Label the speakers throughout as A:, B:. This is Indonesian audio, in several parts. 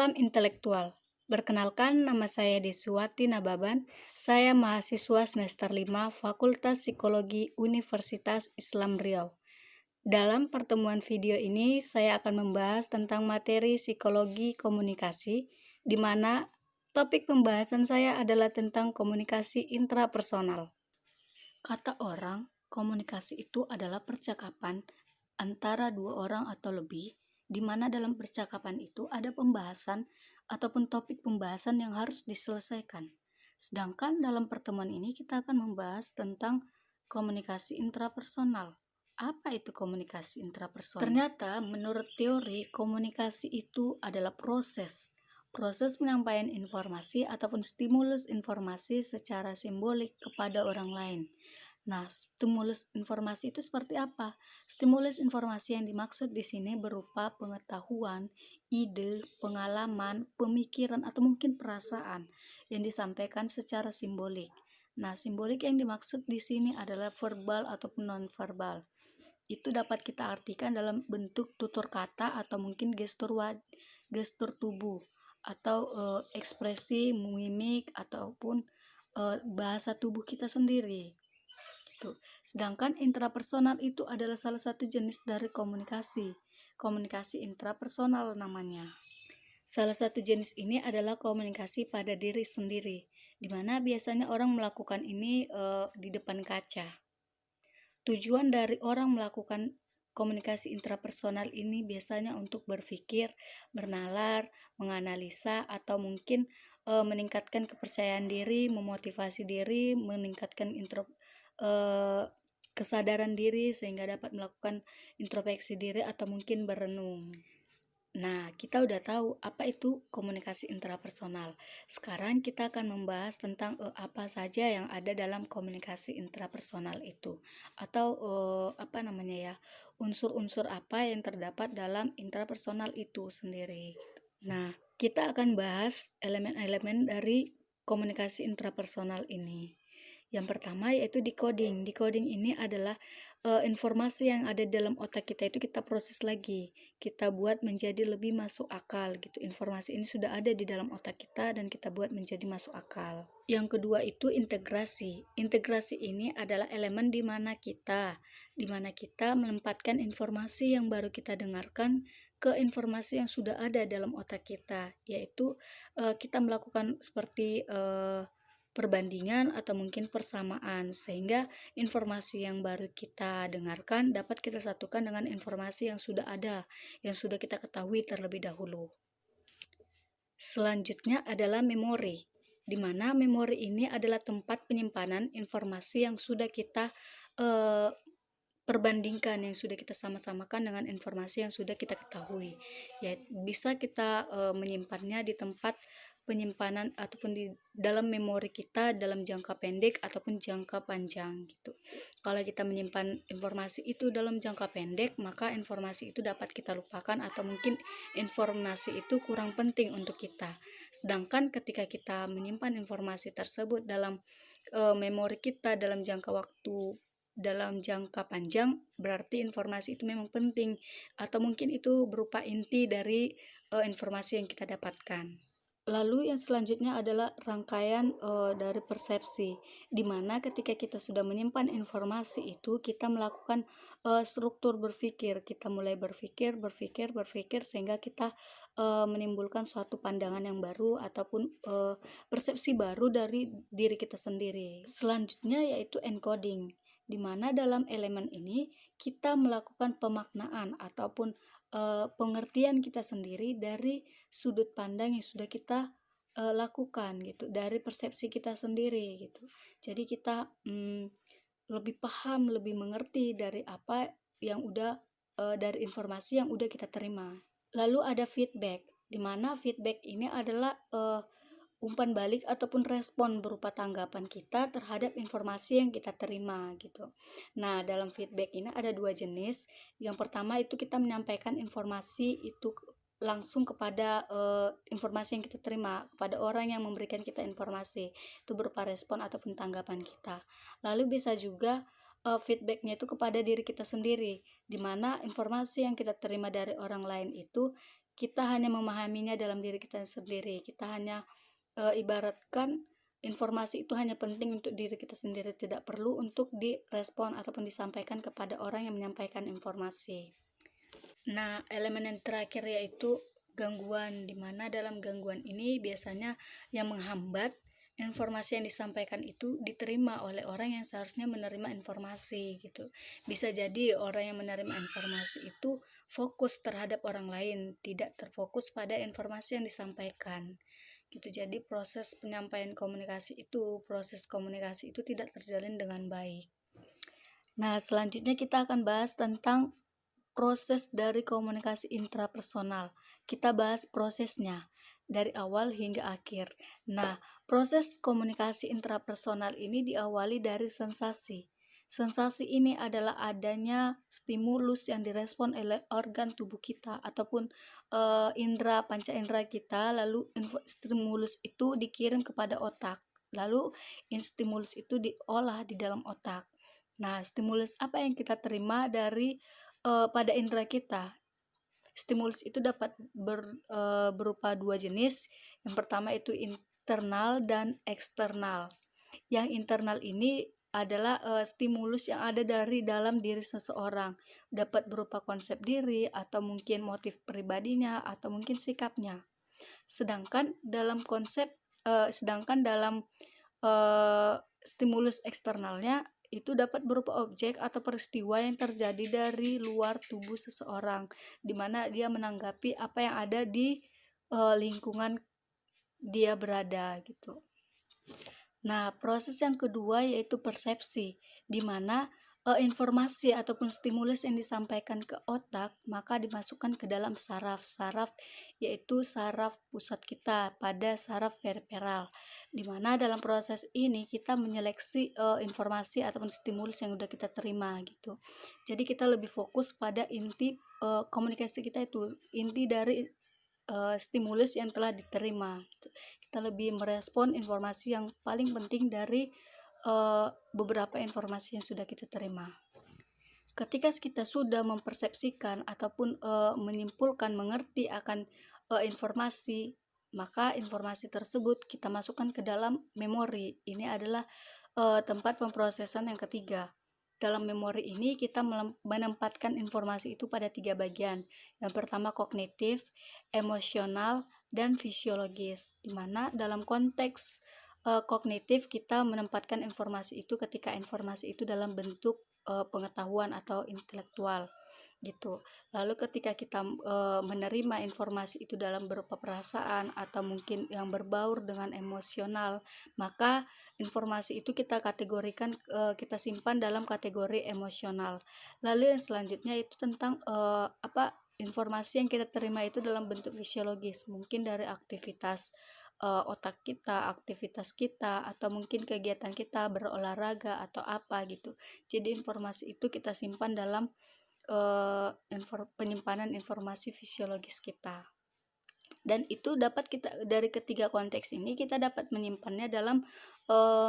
A: Salam intelektual. Perkenalkan, nama saya Deswati Nababan. Saya mahasiswa semester 5 Fakultas Psikologi Universitas Islam Riau. Dalam pertemuan video ini, saya akan membahas tentang materi psikologi komunikasi, di mana topik pembahasan saya adalah tentang komunikasi intrapersonal. Kata orang, komunikasi itu adalah percakapan antara dua orang atau lebih, di mana dalam percakapan itu ada pembahasan ataupun topik pembahasan yang harus diselesaikan. Sedangkan dalam pertemuan ini kita akan membahas tentang komunikasi intrapersonal. Apa itu komunikasi intrapersonal? Ternyata menurut teori, komunikasi itu adalah proses penyampaian informasi ataupun stimulus informasi secara simbolik kepada orang lain. Nah, stimulus informasi itu seperti apa? Stimulus informasi yang dimaksud di sini berupa pengetahuan, ide, pengalaman, pemikiran, atau mungkin perasaan yang disampaikan secara simbolik. Nah, simbolik yang dimaksud di sini adalah verbal ataupun non-verbal. Itu dapat kita artikan dalam bentuk tutur kata atau mungkin gestur tubuh atau ekspresi, mimik ataupun bahasa tubuh kita sendiri. Sedangkan intrapersonal itu adalah salah satu jenis dari komunikasi intrapersonal namanya. Salah satu jenis ini adalah komunikasi pada diri sendiri, di mana biasanya orang melakukan ini di depan kaca. Tujuan dari orang melakukan komunikasi intrapersonal ini biasanya untuk berpikir, bernalar, menganalisa, atau mungkin meningkatkan kepercayaan diri, memotivasi diri, meningkatkan kesadaran diri sehingga dapat melakukan introspeksi diri atau mungkin berenung. Nah, kita udah tahu apa itu komunikasi intrapersonal. Sekarang kita akan membahas tentang apa saja yang ada dalam komunikasi intrapersonal itu, atau unsur-unsur apa yang terdapat dalam intrapersonal itu sendiri. Nah, kita akan bahas elemen-elemen dari komunikasi intrapersonal ini. Yang pertama yaitu decoding. Decoding ini adalah informasi yang ada dalam otak kita itu kita proses lagi, kita buat menjadi lebih masuk akal gitu. Informasi ini sudah ada di dalam otak kita dan kita buat menjadi masuk akal. Yang kedua itu integrasi. Integrasi ini adalah elemen di mana kita menempatkan informasi yang baru kita dengarkan ke informasi yang sudah ada dalam otak kita, yaitu kita melakukan seperti perbandingan atau mungkin persamaan, sehingga informasi yang baru kita dengarkan dapat kita satukan dengan informasi yang sudah ada, yang sudah kita ketahui terlebih dahulu. Selanjutnya adalah memori, di mana memori ini adalah tempat penyimpanan informasi yang sudah kita perbandingkan, yang sudah kita sama-samakan dengan informasi yang sudah kita ketahui. Ya, bisa kita menyimpannya di tempat penyimpanan ataupun di dalam memori kita dalam jangka pendek ataupun jangka panjang gitu. Kalau kita menyimpan informasi itu dalam jangka pendek, maka informasi itu dapat kita lupakan atau mungkin informasi itu kurang penting untuk kita. Sedangkan ketika kita menyimpan informasi tersebut dalam memori kita dalam jangka panjang, berarti informasi itu memang penting atau mungkin itu berupa inti dari informasi yang kita dapatkan. Lalu yang selanjutnya adalah rangkaian dari persepsi, di mana ketika kita sudah menyimpan informasi itu, kita melakukan struktur berpikir, kita mulai berpikir sehingga kita menimbulkan suatu pandangan yang baru ataupun persepsi baru dari diri kita sendiri. Selanjutnya yaitu encoding, di mana dalam elemen ini kita melakukan pemaknaan ataupun pengertian kita sendiri dari sudut pandang yang sudah kita lakukan gitu, dari persepsi kita sendiri gitu. Jadi kita lebih paham, lebih mengerti dari apa yang udah dari informasi yang udah kita terima. Lalu ada feedback, di mana feedback ini adalah umpan balik ataupun respon berupa tanggapan kita terhadap informasi yang kita terima gitu. Nah, dalam feedback ini ada dua jenis. Yang pertama itu kita menyampaikan informasi itu langsung kepada informasi yang kita terima, kepada orang yang memberikan kita informasi, itu berupa respon ataupun tanggapan kita. Lalu bisa juga feedbacknya itu kepada diri kita sendiri, di mana informasi yang kita terima dari orang lain itu kita hanya memahaminya dalam diri kita sendiri. Kita hanya ibaratkan informasi itu hanya penting untuk diri kita sendiri, tidak perlu untuk direspon ataupun disampaikan kepada orang yang menyampaikan informasi. Nah, elemen yang terakhir yaitu gangguan, di mana dalam gangguan ini biasanya yang menghambat informasi yang disampaikan itu diterima oleh orang yang seharusnya menerima informasi gitu. Bisa jadi orang yang menerima informasi itu fokus terhadap orang lain, tidak terfokus pada informasi yang disampaikan. Gitu. Jadi proses penyampaian komunikasi itu, proses komunikasi itu tidak terjalin dengan baik. Nah, selanjutnya kita akan bahas tentang proses dari komunikasi intrapersonal. Kita bahas prosesnya dari awal hingga akhir. Nah, proses komunikasi intrapersonal ini diawali dari sensasi. Sensasi ini adalah adanya stimulus yang direspon oleh organ tubuh kita ataupun indera panca indera kita, lalu stimulus itu dikirim kepada otak. Lalu stimulus itu diolah di dalam otak. Nah, stimulus apa yang kita terima dari pada indera kita? Stimulus itu dapat berupa dua jenis. Yang pertama itu internal dan eksternal. Yang internal ini adalah stimulus yang ada dari dalam diri seseorang, dapat berupa konsep diri atau mungkin motif pribadinya atau mungkin sikapnya. Sedangkan dalam stimulus eksternalnya itu dapat berupa objek atau peristiwa yang terjadi dari luar tubuh seseorang, di mana dia menanggapi apa yang ada di lingkungan dia berada gitu. Nah, proses yang kedua yaitu persepsi, di mana informasi ataupun stimulus yang disampaikan ke otak maka dimasukkan ke dalam saraf yaitu saraf pusat kita pada saraf peripheral, di mana dalam proses ini kita menyeleksi informasi ataupun stimulus yang udah kita terima gitu. Jadi kita lebih fokus pada inti komunikasi kita, itu inti dari stimulus yang telah diterima gitu. Kita lebih merespon informasi yang paling penting dari beberapa informasi yang sudah kita terima. Ketika kita sudah mempersepsikan ataupun menyimpulkan, mengerti akan informasi, maka informasi tersebut kita masukkan ke dalam memori. Ini adalah tempat pemrosesan yang ketiga. Dalam memori ini kita menempatkan informasi itu pada 3 bagian. Yang pertama kognitif, emosional, dan fisiologis. Di mana dalam konteks kognitif kita menempatkan informasi itu ketika informasi itu dalam bentuk pengetahuan atau intelektual gitu. Lalu ketika kita menerima informasi itu dalam berupa perasaan atau mungkin yang berbaur dengan emosional, maka informasi itu kita kategorikan, kita simpan dalam kategori emosional. Lalu yang selanjutnya itu tentang informasi yang kita terima itu dalam bentuk fisiologis, mungkin dari aktivitas otak kita, aktivitas kita, atau mungkin kegiatan kita berolahraga atau apa gitu. Jadi informasi itu kita simpan dalam penyimpanan informasi fisiologis kita. Dan itu dapat kita dari ketiga konteks ini kita dapat menyimpannya dalam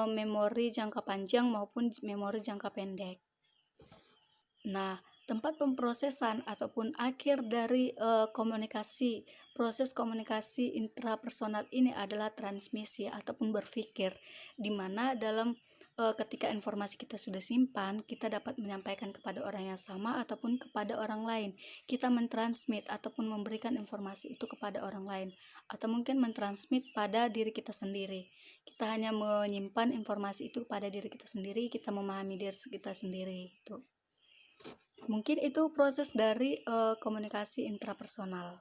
A: memori jangka panjang maupun memori jangka pendek. Nah, tempat pemrosesan ataupun akhir dari proses komunikasi intrapersonal ini adalah transmisi ataupun berpikir, di mana dalam ketika informasi kita sudah simpan, kita dapat menyampaikan kepada orang yang sama ataupun kepada orang lain. Kita mentransmit ataupun memberikan informasi itu kepada orang lain, atau mungkin mentransmit pada diri kita sendiri. Kita hanya menyimpan informasi itu pada diri kita sendiri, kita memahami diri kita sendiri itu. Mungkin itu proses dari komunikasi intrapersonal.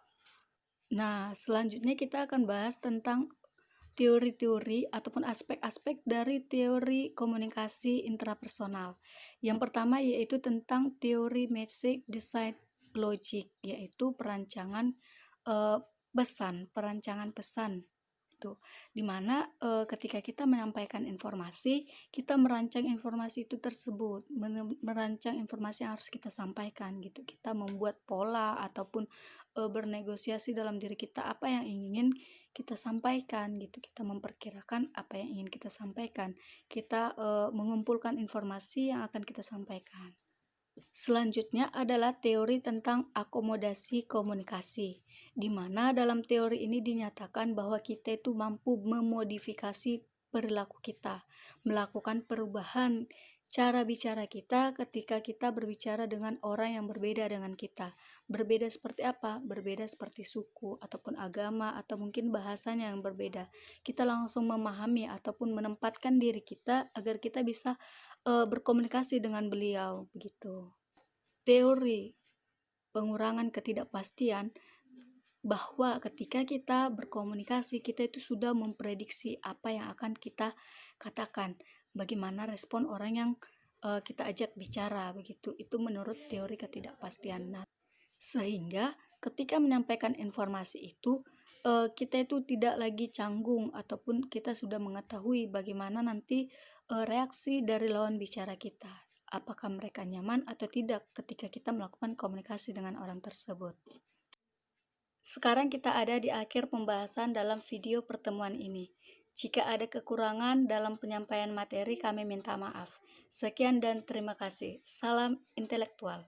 A: Nah, selanjutnya kita akan bahas tentang teori-teori ataupun aspek-aspek dari teori komunikasi intrapersonal. Yang pertama yaitu tentang teori message design logic, yaitu perancangan pesan itu, dimana ketika kita menyampaikan informasi, kita merancang informasi itu tersebut, merancang informasi yang harus kita sampaikan gitu. Kita membuat pola ataupun bernegosiasi dalam diri kita apa yang ingin kita sampaikan gitu. Kita memperkirakan apa yang ingin kita sampaikan. Kita mengumpulkan informasi yang akan kita sampaikan. Selanjutnya adalah teori tentang akomodasi komunikasi, di mana dalam teori ini dinyatakan bahwa kita itu mampu memodifikasi perilaku kita, melakukan perubahan cara bicara kita ketika kita berbicara dengan orang yang berbeda dengan kita. Berbeda seperti apa? Berbeda seperti suku ataupun agama atau mungkin bahasanya yang berbeda. Kita langsung memahami ataupun menempatkan diri kita agar kita bisa berkomunikasi dengan beliau begitu. Teori pengurangan ketidakpastian bahwa ketika kita berkomunikasi, kita itu sudah memprediksi apa yang akan kita katakan, bagaimana respon orang yang kita ajak bicara begitu. Itu menurut teori ketidakpastian. Nah, sehingga ketika menyampaikan informasi itu kita itu tidak lagi canggung ataupun kita sudah mengetahui bagaimana nanti reaksi dari lawan bicara kita. Apakah mereka nyaman atau tidak ketika kita melakukan komunikasi dengan orang tersebut. Sekarang kita ada di akhir pembahasan dalam video pertemuan ini. Jika ada kekurangan dalam penyampaian materi, kami minta maaf. Sekian dan terima kasih. Salam intelektual.